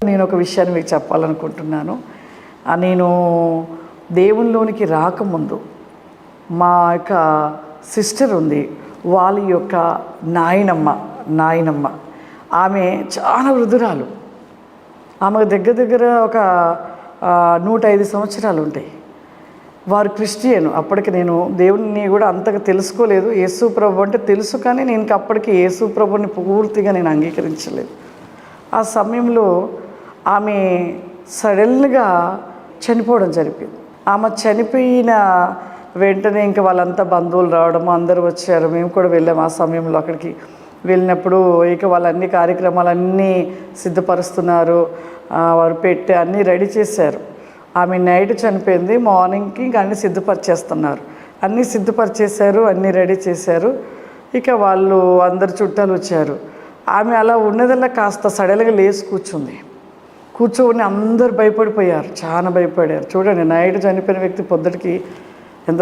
నేను ఒక విషయాన్ని మీకు చెప్పాలనుకుంటున్నాను. నేను దేవునిలోనికి రాకముందు మా యొక్క సిస్టర్ ఉంది, వాళ్ళ యొక్క నాయనమ్మ ఆమె చాలా వృద్ధురాలు. ఆమెకు దగ్గర ఒక 105 సంవత్సరాలు ఉంటాయి. వారు క్రిస్టియన్. అప్పటికి నేను దేవుని కూడా అంతగా తెలుసుకోలేదు. యేసు ప్రభు అంటే తెలుసు, కానీ నేను అప్పటికి యేసు ప్రభుని పూర్తిగా నేను అంగీకరించలేదు. ఆ సమయంలో ఆమె సడన్గా చనిపోవడం జరిగింది. ఆమె చనిపోయిన వెంటనే ఇంకా వాళ్ళంతా బంధువులు రావడము, అందరూ వచ్చారు. మేము కూడా వెళ్ళాము. ఆ సమయంలో అక్కడికి వెళ్ళినప్పుడు ఇక వాళ్ళన్ని కార్యక్రమాలన్నీ సిద్ధపరుస్తున్నారు. వారు పెట్టి అన్నీ రెడీ చేశారు. ఆమె నైట్ చనిపోయింది, మార్నింగ్కి ఇంకా అన్నీ సిద్ధపరిచేస్తున్నారు. అన్నీ సిద్ధపరిచేశారు, అన్నీ రెడీ చేశారు. ఇక వాళ్ళు అందరు చుట్టాలు వచ్చారు. ఆమె అలా ఉన్నదల్లా కాస్త సడన్గా లేచి కూర్చొని అందరూ భయపడిపోయారు, చాలా భయపడారు. చూడండి, నైట్ చనిపోయిన వ్యక్తి పొద్దుటికి ఎంత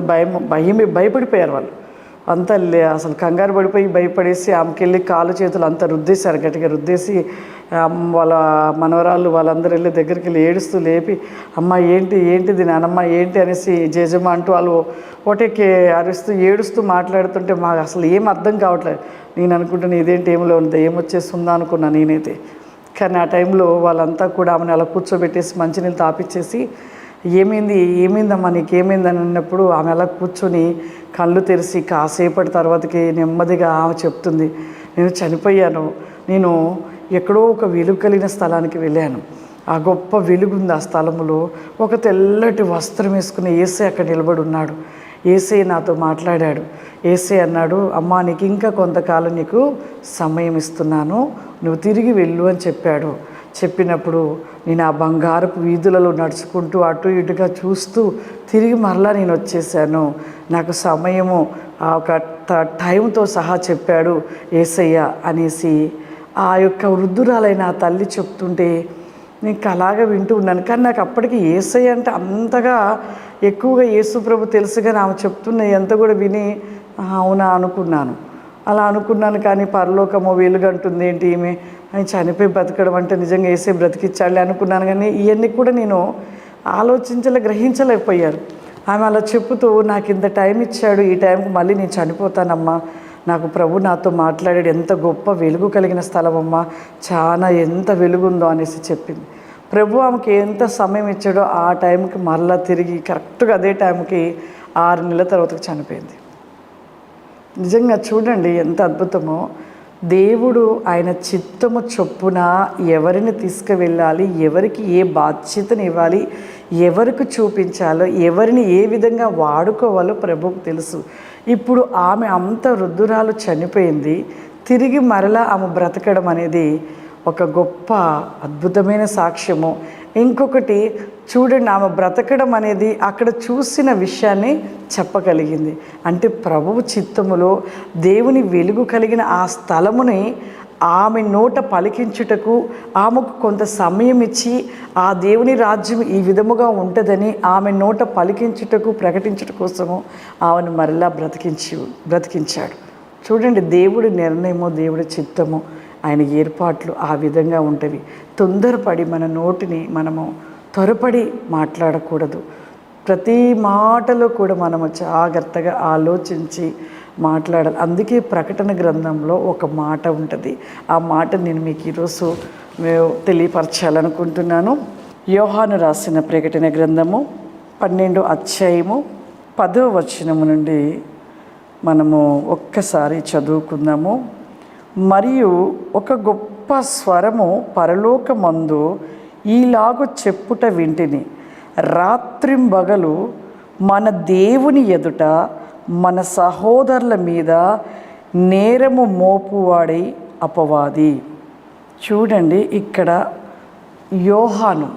భయపడిపోయారు వాళ్ళు అంతా. అసలు కంగారు పడిపోయి భయపడేసి ఆమెకెళ్ళి కాళ్ళు చేతులు అంతా రుద్దేశారు, గట్టిగా రుద్దేసి వాళ్ళ మనవరాళ్ళు వాళ్ళందరూ వెళ్ళి దగ్గరికి వెళ్ళి ఏడుస్తూ లేపి, అమ్మ ఏంటిది నానమ్మ ఏంటి అనేసి జేజమ్మ అంటూ వాళ్ళు ఒకటే అరుస్తూ ఏడుస్తూ మాట్లాడుతుంటే మాకు అసలు ఏం అర్థం కావట్లేదు. నేను అనుకుంటున్నాను ఇదేంటి ఏమిలో ఉంది, ఏమొచ్చేస్తుందా అనుకున్నాను నేనైతే. కానీ ఆ టైంలో వాళ్ళంతా కూడా ఆమెను అలా కూర్చోబెట్టేసి మంచినీళ్ళు తాపిచ్చేసి ఏమైందమ్మా నీకేమైంది అని అన్నప్పుడు ఆమె అలా కూర్చొని కళ్ళు తెరిచి కాసేపటి తర్వాతకి నెమ్మదిగా ఆమె చెప్తుంది, నేను చనిపోయాను, నేను ఎక్కడో ఒక వెలుగు కలిగిన స్థలానికి వెళ్ళాను. ఆ గొప్ప వెలుగుంది ఆ స్థలంలో. ఒక తెల్లటి వస్త్రం వేసుకుని యేసయ్య అక్కడ నిలబడి ఉన్నాడు. యేసయ్య నాతో మాట్లాడాడు. యేసయ్య అన్నాడు, అమ్మా నీకు ఇంకా కొంతకాలం నీకు సమయం ఇస్తున్నాను, నువ్వు తిరిగి వెళ్ళు అని చెప్పాడు. చెప్పినప్పుడు నేను ఆ బంగారపు వీధులలో నడుచుకుంటూ అటు ఇటుగా చూస్తూ తిరిగి మరలా నేను వచ్చేసాను. నాకు సమయము ఒక టైంతో సహా చెప్పాడు యేసయ్య అనేసి ఆ యొక్క వృద్ధురాలైన ఆ తల్లి చెప్తుంటే నేను అలాగా వింటూ ఉన్నాను. కానీ నాకు అప్పటికి యేసయ్య అంటే అంతగా ఎక్కువగా యేసు ప్రభు తెలుసుగా ఆమె చెప్తున్న ఎంత కూడా విని అవునా అనుకున్నాను. అలా అనుకున్నాను. కానీ పరలోకము వెలుగంటుంది ఏంటి ఈమె అని చనిపోయి బ్రతకడం అంటే నిజంగా యేసే బ్రతికిచ్చాడులే అనుకున్నాను. కానీ ఇవన్నీ కూడా నేను గ్రహించలేకపోయాను. ఆమె అలా చెప్పుతూ నాకు ఇంత టైం ఇచ్చాడు, ఈ టైంకి మళ్ళీ నేను చనిపోతానమ్మా, నాకు ప్రభు నాతో మాట్లాడాడు, ఎంత గొప్ప వెలుగు కలిగిన స్థలం అమ్మా, చాలా ఎంత వెలుగుందో అనేసి చెప్పింది. ప్రభు ఆమెకి ఎంత సమయం ఇచ్చాడో ఆ టైంకి మరలా తిరిగి కరెక్ట్గా అదే టైంకి 6 నెలల తర్వాత చనిపోయింది. నిజంగా చూడండి ఎంత అద్భుతమో. దేవుడు ఆయన చిత్తము చొప్పున ఎవరిని తీసుకువెళ్ళాలి, ఎవరికి ఏ బాధ్యతను ఇవ్వాలి, ఎవరికి చూపించాలో, ఎవరిని ఏ విధంగా వాడుకోవాలో ప్రభువుకు తెలుసు. ఇప్పుడు ఆమె అంత వృద్ధురాలు చనిపోయింది, తిరిగి మరలా ఆమె బ్రతకడం అనేది ఒక గొప్ప అద్భుతమైన సాక్ష్యము. ఇంకొకటి చూడండి, ఆమె బ్రతకడం అనేది అక్కడ చూసిన విషయాన్ని చెప్పగలిగింది. అంటే ప్రభువు చిత్తములో దేవుని వెలుగు కలిగిన ఆ స్థలముని ఆమె నోట పలికించుటకు ఆమెకు కొంత సమయం ఇచ్చి ఆ దేవుని రాజ్యం ఈ విధముగా ఉంటుందని ఆమె నోట పలికించుటకు ప్రకటించుట కోసము ఆమెను మరలా బ్రతికించాడు. చూడండి, దేవుడి నిర్ణయము, దేవుడి చిత్తము, ఆయన ఏర్పాట్లు ఆ విధంగా ఉంటవి. తొందరపడి మన నోటిని మనము త్వరపడి మాట్లాడకూడదు. ప్రతి మాటలో కూడా మనము జాగ్రత్తగా ఆలోచించి మాట్లాడాలి. అందుకే ప్రకటన గ్రంథంలో ఒక మాట ఉంటుంది. ఆ మాట నేను మీకు ఈరోజు తెలియపరచాలనుకుంటున్నాను. యోహాను రాసిన ప్రకటన గ్రంథము 12వ అధ్యాయము 10వ వచనము నుండి మనము ఒక్కసారి చదువుకుందాము. మరియు ఒక గొప్ప స్వరము పరలోకమందు ఈలాగు చెప్పుట వింటిని, రాత్రింబగలు మన దేవుని ఎదుట మన సహోదరుల మీద నేరము మోపువాడై అపవాది. చూడండి, ఇక్కడ యోహాను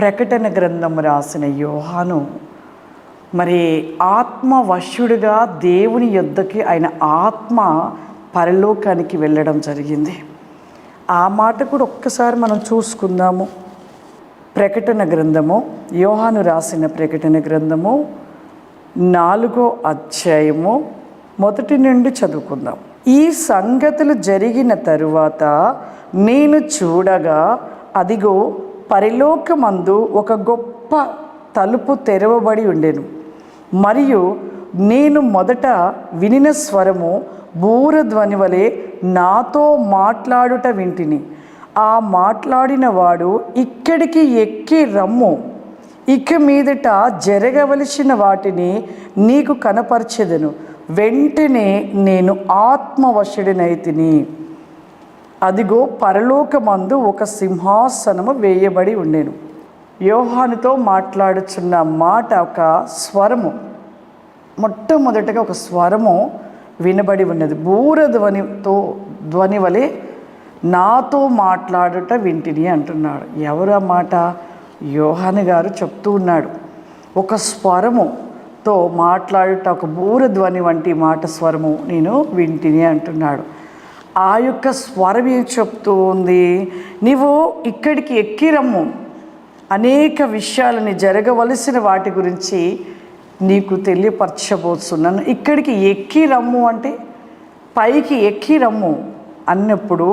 ప్రకటన గ్రంథం రాసిన యోహాను మరి ఆత్మవశుడిగా దేవుని యొద్దకి ఆయన ఆత్మ పరలోకానికి వెళ్ళడం జరిగింది. ఆ మాట కూడా ఒక్కసారి మనం చూసుకుందాము. ప్రకటన గ్రంథము, యోహాను రాసిన ప్రకటన గ్రంథము 4వ అధ్యాయము 1 నుండి చదువుకుందాం. ఈ సంగతులు జరిగిన తరువాత నేను చూడగా, అదిగో పరలోకమందు ఒక గొప్ప తలుపు తెరవబడి ఉండెను. మరియు నేను మొదట వినిన స్వరము బూరధ్వని వలె నాతో మాట్లాడుట వింటిని. ఆ మాట్లాడిన వాడు, ఇక్కడికి ఎక్కి రమ్ము, ఇక మీదట జరగవలసిన వాటిని నీకు కనపరచెదను. వెంటనే నేను ఆత్మవశుడినైతిని. అదిగో పరలోకమందు ఒక సింహాసనము వేయబడి ఉండెను. యోహానుతో మాట్లాడుచున్న మాట ఒక స్వరము, మొట్టమొదటగా ఒక స్వరము వినబడి ఉన్నది. ధ్వని వలె నాతో మాట్లాడుట వింటిని అంటున్నాడు. ఎవరు ఆ మాట? యోహాను గారు చెప్తూ ఉన్నాడు. ఒక స్వరముతో మాట్లాడుట, ఒక బూరధ్వని వంటి మాట స్వరము నేను వింటిని అంటున్నాడు. ఆ యొక్క స్వరం ఏం చెప్తూ ఉంది? నీవు ఇక్కడికి ఎక్కి రమ్ము, అనేక విషయాలని జరగవలసిన వాటి గురించి నీకు తెలియపరచబోతున్నాను. ఇక్కడికి ఎక్కి రమ్ము అంటే పైకి ఎక్కి రమ్ము అన్నప్పుడు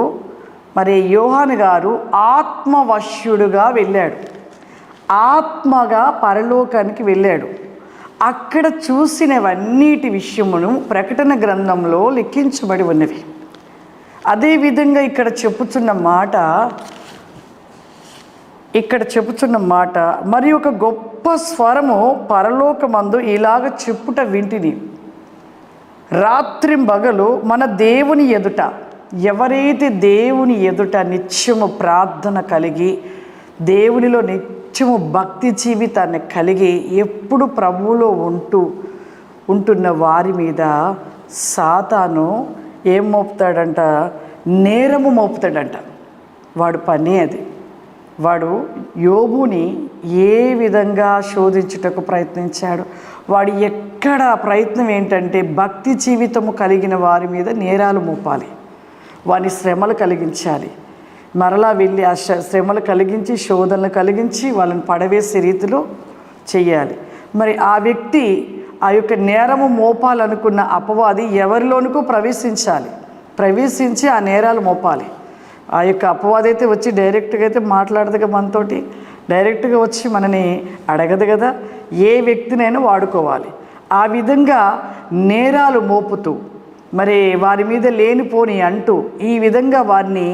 మరి యోహాను గారు ఆత్మవశ్యుడుగా వెళ్ళాడు, ఆత్మగా పరలోకానికి వెళ్ళాడు. అక్కడ చూసినవన్నిటి విషయమును ప్రకటన గ్రంథంలో లిఖించబడి ఉన్నవి. అదేవిధంగా ఇక్కడ చెప్పుచున్న మాట మరి ఒక గొప్ప స్వరము పరలోకమందు ఇలాగ చెప్పుట వింటిని. రాత్రింబగలు మన దేవుని ఎదుట, ఎవరైతే దేవుని ఎదుట నిత్యము ప్రార్థన కలిగి, దేవునిలో నిత్యము భక్తి జీవితాన్ని కలిగి, ఎప్పుడు ప్రభువులో ఉంటున్న వారి మీద సాతాను ఏం మోపుతాడంట? నేరము మోపుతాడంట. వాడు పని అది. వాడు యోబుని ఏ విధంగా శోధించుటకు ప్రయత్నించాడు? వాడు ఎక్కడ ప్రయత్నం ఏంటంటే భక్తి జీవితము కలిగిన వారి మీద నేరాలు మోపాలి, వాని శ్రమలు కలిగించాలి, మరలా వెళ్ళి ఆ శ్రమలు కలిగించి, శోధనలు కలిగించి వాళ్ళని పడవేసే రీతిలో చెయ్యాలి. మరి ఆ వ్యక్తి ఆ యొక్క నేరము మోపాలనుకున్న అపవాది ఎవరిలోనికో ప్రవేశించి ఆ నేరాలు మోపాలి. ఆ యొక్క అపవాది అయితే వచ్చి డైరెక్ట్గా అయితే మాట్లాడదుగా, మనతోటి డైరెక్ట్గా వచ్చి మనని అడగదు కదా. ఏ వ్యక్తినైనా వాడుకోవాలి. ఆ విధంగా నేరాలు మోపుతూ మరి వారి మీద లేనిపోని అంటూ ఈ విధంగా వారిని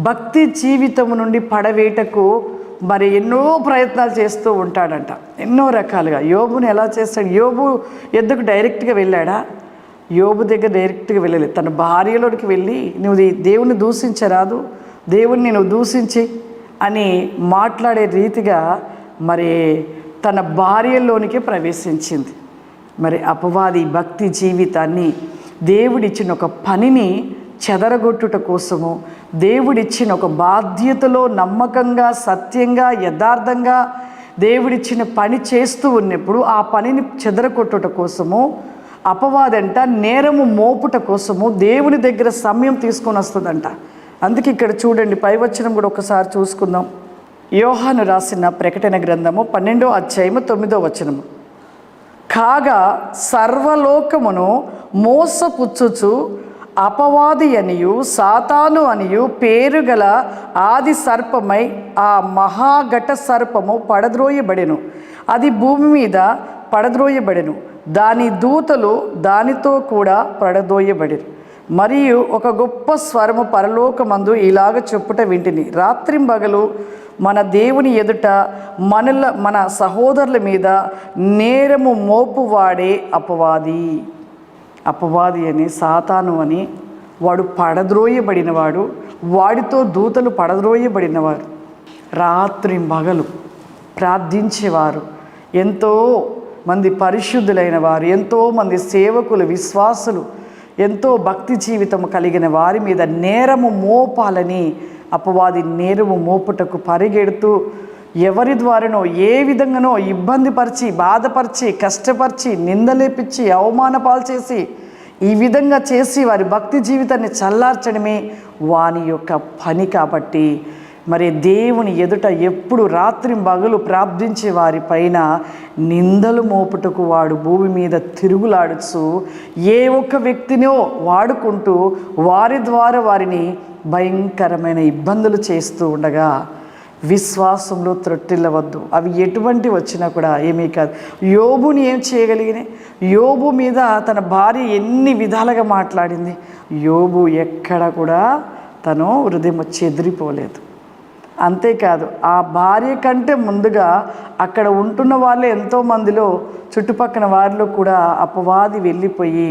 భక్తి జీవితం నుండి పడవేటకు మరి ఎన్నో ప్రయత్నాలు చేస్తూ ఉంటాడంట, ఎన్నో రకాలుగా. యోబుని ఎలా చేస్తాడు? యోబు ఎద్దుకు డైరెక్ట్గా వెళ్ళాడా? యోబు దగ్గర డైరెక్ట్గా వెళ్ళలేదు. తన భార్యలోనికి వెళ్ళి, నువ్వు దేవుని దూషించరాదు, దేవుణ్ణి నువ్వు దూషించి అని మాట్లాడే రీతిగా మరి తన భార్యలోనికి ప్రవేశించింది. మరి అపవాది భక్తి జీవితాన్ని, దేవుడిచ్చిన ఒక పనిని చెదరగొట్టుట కోసము, దేవుడిచ్చిన ఒక బాధ్యతలో నమ్మకంగా, సత్యంగా, యథార్థంగా దేవుడిచ్చిన పని చేస్తూ ఉన్నప్పుడు ఆ పనిని చెదరగొట్టుట కోసము అపవాదంట నేరము మోపుట కోసము దేవుని దగ్గర సమయం తీసుకొని వస్తుందంట. అందుకే ఇక్కడ చూడండి, పై వచనం కూడా ఒకసారి చూసుకుందాం. యోహాను రాసిన ప్రకటన గ్రంథము 12వ అధ్యాయము 9వ వచనము. కాగా సర్వలోకమును మోసపుచ్చుచు అపవాది అనియు సాతాను అనియు పేరు గల ఆది సర్పమై ఆ మహాఘట సర్పము పడద్రోయబడెను. అది భూమి మీద పడద్రోయబడెను, దాని దూతలు దానితో కూడా పడదోయబడిరు. మరియు ఒక గొప్ప స్వరము పరలోకమందు ఇలాగ చెప్పుట వింటిని. రాత్రింబగలు మన దేవుని ఎదుట మన సహోదరుల మీద నేరము మోపువాడే అపవాది అని, సాతాను అని, వాడు పడద్రోయబడినవాడు, వాడితో దూతలు పడద్రోయబడినవారు. రాత్రింబగలు ప్రార్థించేవారు, ఎంతో మంది పరిశుద్ధులైన వారు, ఎంతోమంది సేవకులు, విశ్వాసులు, ఎంతో భక్తి జీవితం కలిగిన వారి మీద నేరము మోపాలని అపవాది నేరము మోపుటకు పరిగెడుతూ ఎవరి ద్వారానో ఏ విధంగానో ఇబ్బందిపరిచి, బాధపరిచి, కష్టపరిచి, నిందలేపించి, అవమానపాలు చేసి, ఈ విధంగా చేసి వారి భక్తి జీవితాన్ని చల్లార్చడమే వాని యొక్క పని. కాబట్టి మరి దేవుని ఎదుట ఎప్పుడు రాత్రింబగలు ప్రార్థించే వారి పైన నిందలు మోపుటకు వాడు భూమి మీద తిరుగులాడుచు ఏ ఒక్క వ్యక్తినో వాడుకుంటూ వారి ద్వారా వారిని భయంకరమైన ఇబ్బందులు చేస్తూ ఉండగా విశ్వాసంలో త్రొట్టిల్లవద్దు. అవి ఎటువంటి వచ్చినా కూడా ఏమీ కాదు. యోబుని ఏం చేయగలిగినాయి? యోబు మీద తన భార్య ఎన్ని విధాలుగా మాట్లాడింది. యోబు ఎక్కడ కూడా తను హృదయం చెదిరిపోలేదు. అంతేకాదు, ఆ భార్య కంటే ముందుగా అక్కడ ఉంటున్న వాళ్ళే ఎంతోమందిలో చుట్టుపక్కల వారిలో కూడా అపవాది వెళ్ళిపోయి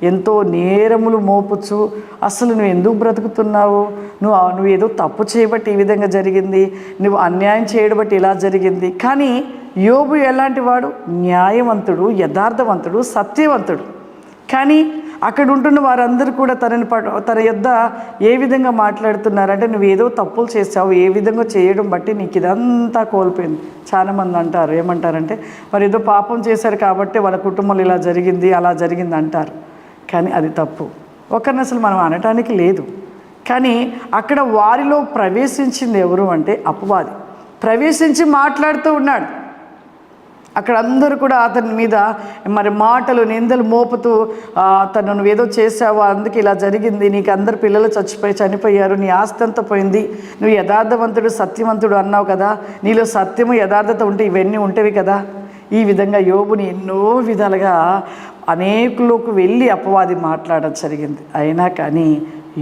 ఎంతో నేరములు మోపుచు, అసలు నువ్వు ఎందుకు బ్రతుకుతున్నావు, నువ్వు ఏదో తప్పు చేయబట్టి ఈ విధంగా జరిగింది, నువ్వు అన్యాయం చేయడం బట్టి ఇలా జరిగింది. కానీ యోబు ఎలాంటి వాడు? న్యాయవంతుడు, యథార్థవంతుడు, సత్యవంతుడు. కానీ అక్కడ ఉంటున్న వారందరూ కూడా తన యొద్ద ఏ విధంగా మాట్లాడుతున్నారంటే, నువ్వు ఏదో తప్పులు చేసావు, ఏ విధంగా చేయడం బట్టి నీకు ఇదంతా కోల్పోయింది. చాలామంది అంటారు, ఏమంటారంటే మరి ఏదో పాపం చేశారు కాబట్టి వాళ్ళ కుటుంబంలో ఇలా జరిగింది, అలా జరిగింది అంటారు. కానీ అది తప్పు. ఒకరిని అసలు మనం అనటానికి లేదు. కానీ అక్కడ వారిలో ప్రవేశించింది ఎవరు అంటే అపవాది. ప్రవేశించి మాట్లాడుతూ ఉన్నాడు. అక్కడ అందరూ కూడా అతని మీద మరి మాటలు, నిందలు మోపుతూ, తను నువ్వేదో చేసావు, అందుకే ఇలా జరిగింది, నీకు అందరు పిల్లలు చనిపోయారు, నీ ఆస్తి అంతా పోయింది, నువ్వు యథార్థవంతుడు, సత్యవంతుడు అన్నావు కదా, నీలో సత్యము యథార్థత ఉంటే ఇవన్నీ ఉంటవి కదా. ఈ విధంగా యోబుని ఎన్నో విధాలుగా అనేకులకు వెళ్ళి అపవాది మాట్లాడడం జరిగింది. అయినా కానీ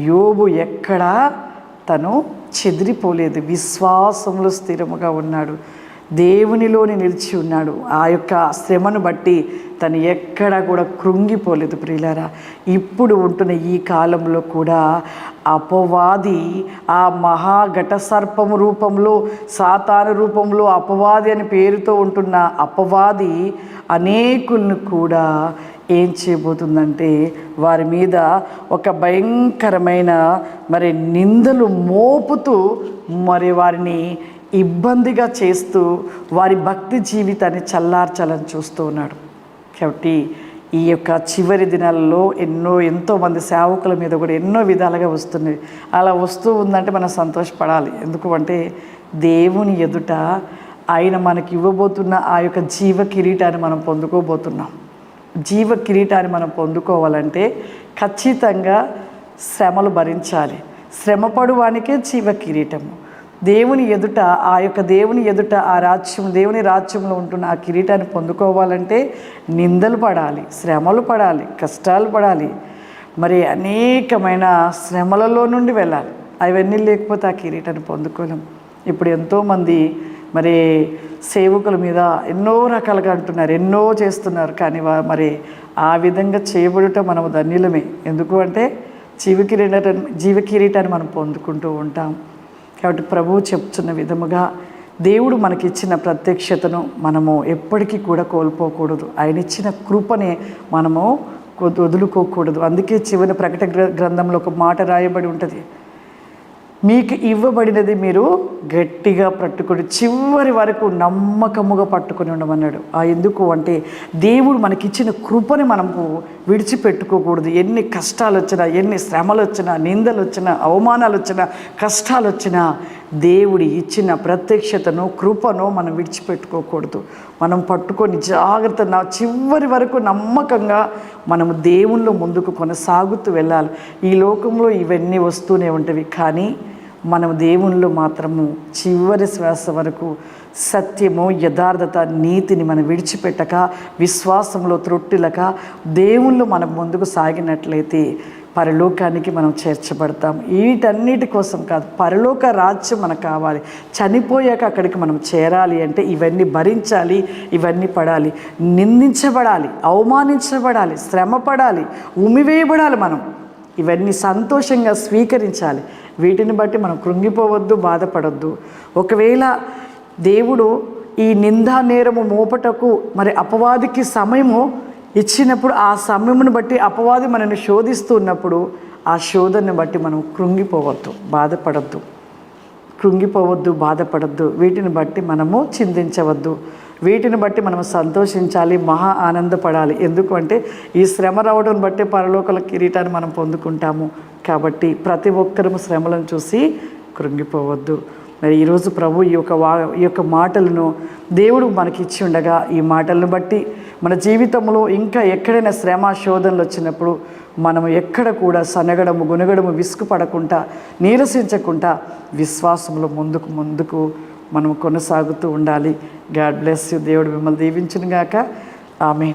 యోబు ఎక్కడా తను చెదిరిపోలేదు. విశ్వాసంలో స్థిరముగా ఉన్నాడు, దేవునిలోని నిలిచి ఉన్నాడు. ఆ యొక్క శ్రమను బట్టి తను ఎక్కడా కూడా కృంగిపోలేదు. ప్రియులారా, ఇప్పుడు ఉంటున్న ఈ కాలంలో కూడా అపవాది ఆ మహాఘట సర్పము రూపంలో, సాతాను రూపంలో అపవాది అని పేరుతో ఉంటున్న అపవాది అనేకులను కూడా ఏం చేయబోతుందంటే వారి మీద ఒక భయంకరమైన మరి నిందలు మోపుతూ మరి వారిని ఇబ్బందిగా చేస్తూ వారి భక్తి జీవితాన్ని చల్లార్చాలని చూస్తూ ఉన్నాడు. కాబట్టి ఈ యొక్క చివరి దినాలలో ఎంతోమంది సేవకుల మీద కూడా ఎన్నో విధాలుగా వస్తున్నాయి. అలా వస్తూ ఉందంటే మనం సంతోషపడాలి. ఎందుకు అంటే దేవుని ఎదుట ఆయన మనకి ఇవ్వబోతున్న ఆ యొక్క జీవ కిరీటాన్ని మనం పొందుకోబోతున్నాం. జీవ కిరీటాన్ని మనం పొందుకోవాలంటే ఖచ్చితంగా శ్రమలు భరించాలి. శ్రమపడు వానికే జీవ కిరీటము. దేవుని ఎదుట దేవుని ఎదుట దేవుని రాజ్యంలో ఉంటున్న ఆ కిరీటాన్ని పొందుకోవాలంటే నిందలు పడాలి, శ్రమలు పడాలి, కష్టాలు పడాలి, మరి అనేకమైన శ్రమలలో నుండి వెళ్ళాలి. అవన్నీ లేకపోతే ఆ కిరీటాన్ని పొందుకోలేం. ఇప్పుడు ఎంతోమంది మరి సేవకుల మీద ఎన్నో రకాలుగా అంటున్నారు, ఎన్నో చేస్తున్నారు. కానీ మరి ఆ విధంగా చేయబడుట మనము ధన్యులమే. ఎందుకు అంటే జీవ కిరీటాన్ని మనం పొందుకుంటూ ఉంటాం. కాబట్టి ప్రభువు చెప్తున్న విధముగా దేవుడు మనకిచ్చిన ప్రత్యక్షతను మనము ఎప్పటికీ కూడా కోల్పోకూడదు. ఆయన ఇచ్చిన కృపనే మనము వదులుకోకూడదు. అందుకే చివరి ప్రకటన గ్రంథంలో ఒక మాట రాయబడి ఉంటుంది, మీకు ఇవ్వబడినది మీరు గట్టిగా పట్టుకొని చివరి వరకు నమ్మకముగా పట్టుకొని ఉండమన్నాడు. ఎందుకు అంటే దేవుడు మనకిచ్చిన కృపని మనము విడిచిపెట్టుకోకూడదు. ఎన్ని కష్టాలు వచ్చినా, ఎన్ని శ్రమలు వచ్చినా, నిందలు వచ్చినా, అవమానాలు వచ్చినా, కష్టాలు వచ్చినా దేవుడి ఇచ్చిన ప్రత్యక్షతను, కృపను మనం విడిచిపెట్టుకోకూడదు. మనం పట్టుకొని జాగ్రత్త చివరి వరకు నమ్మకంగా మనము దేవునిలో ముందుకు కొనసాగుతూ వెళ్ళాలి. ఈ లోకంలో ఇవన్నీ వస్తూనే ఉంటవి, కానీ మనం దేవునిలో మాత్రము చివరి శ్వాస వరకు సత్యము, యథార్థత, నీతిని మనం విడిచిపెట్టక, విశ్వాసంలో త్రొట్టిలక దేవునిలో మనం ముందుకు సాగినట్లయితే పరలోకానికి మనం చేర్చబడతాం. వీటన్నిటి కోసం కాదు, పరలోక రాజ్యం మనకు కావాలి. చనిపోయాక అక్కడికి మనం చేరాలి అంటే ఇవన్నీ భరించాలి, ఇవన్నీ పడాలి, నిందించబడాలి, అవమానించబడాలి, శ్రమ పడాలి, ఉమివేయబడాలి. మనం ఇవన్నీ సంతోషంగా స్వీకరించాలి. వీటిని బట్టి మనం కృంగిపోవద్దు, బాధపడొద్దు. ఒకవేళ దేవుడు ఈ నిందా నేరము మోపటకు మరి అపవాదికి సమయము ఇచ్చినప్పుడు, ఆ సమయమును బట్టి అపవాది మనల్ని శోధిస్తూ ఉన్నప్పుడు ఆ శోధనని బట్టి మనం కృంగిపోవద్దు, బాధపడద్దు. వీటిని బట్టి మనము చింతించవద్దు. వీటిని బట్టి మనం సంతోషించాలి, మహా ఆనందపడాలి. ఎందుకంటే ఈ శ్రమ రావడం బట్టి పరలోకల కిరీటాన్ని మనం పొందుకుంటాము. కాబట్టి ప్రతి ఒక్కరూ శ్రమలను చూసి కృంగిపోవద్దు. మరి ఈరోజు ప్రభు ఈ యొక్క మాటలను దేవుడు మనకి ఇచ్చి ఉండగా, ఈ మాటలను బట్టి మన జీవితంలో ఇంకా ఎక్కడైనా శ్రమ, శోధనలు వచ్చినప్పుడు మనము ఎక్కడ కూడా సనగడము, గునగడము, విసుగుపడకుండా, నీరసించకుండా విశ్వాసంలో ముందుకు మనం కొనసాగుతూ ఉండాలి. God bless you. దేవుడు మిమ్మల్ని దీవించును గాక. ఆమేన్.